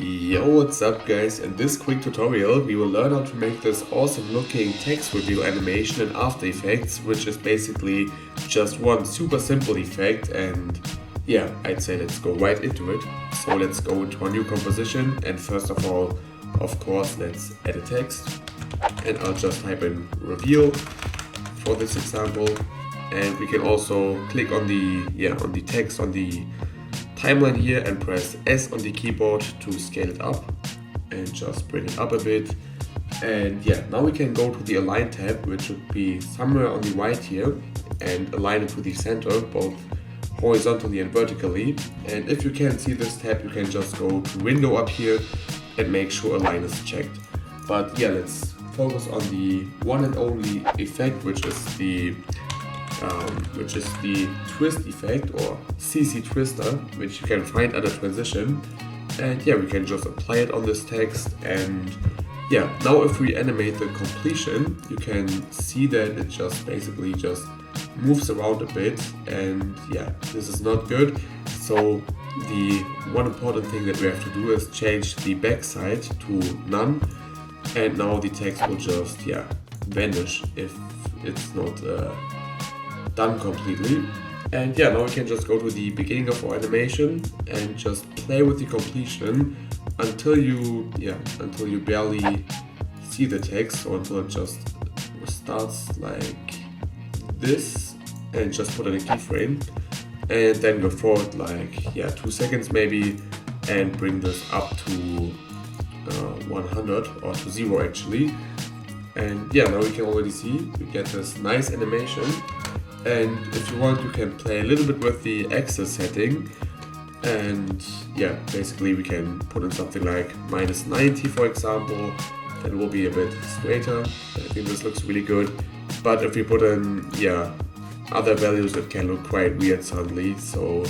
Yo, what's up guys? In this quick tutorial we will learn how to make this awesome looking text reveal animation in After Effects, which is basically just one super simple effect. And yeah, I'd say let's go right into it. So let's go into our new composition, and first of all, of course, let's add a text, and I'll just type in reveal for this example. And we can also click on the text on the timeline here and press S on the keyboard to scale it up and just bring it up a bit. And yeah, now we can go to the align tab, which should be somewhere on the right here, and align it to the center, both horizontally and vertically. And if you can't see this tab, you can just go to window up here and make sure align is checked. But yeah, let's focus on the one and only effect, which is the twist effect, or CC twister, which you can find under transition. And yeah, we can just apply it on this text. And yeah, now if we animate the completion, you can see that it just basically just moves around a bit, and yeah, this is not good. So the one important thing that we have to do is change the backside to none, and now the text will just vanish if it's not done completely. And yeah, now we can just go to the beginning of our animation and just play with the completion until you barely see the text, or until it just starts like this, and just put in a keyframe, and then go forward like 2 seconds maybe, and bring this up to 100, or to 0 actually. And yeah, now we can already see we get this nice animation. And if you want, you can play a little bit with the axis setting, and yeah, basically we can put in something like -90 for example. That will be a bit straighter. I think this looks really good. But if we put in other values, it can look quite weird suddenly. So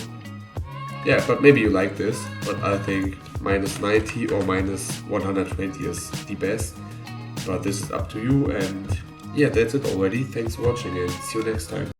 yeah, but maybe you like this, but I think -90 or -120 is the best. But this is up to you. And yeah, that's it already. Thanks for watching, and see you next time.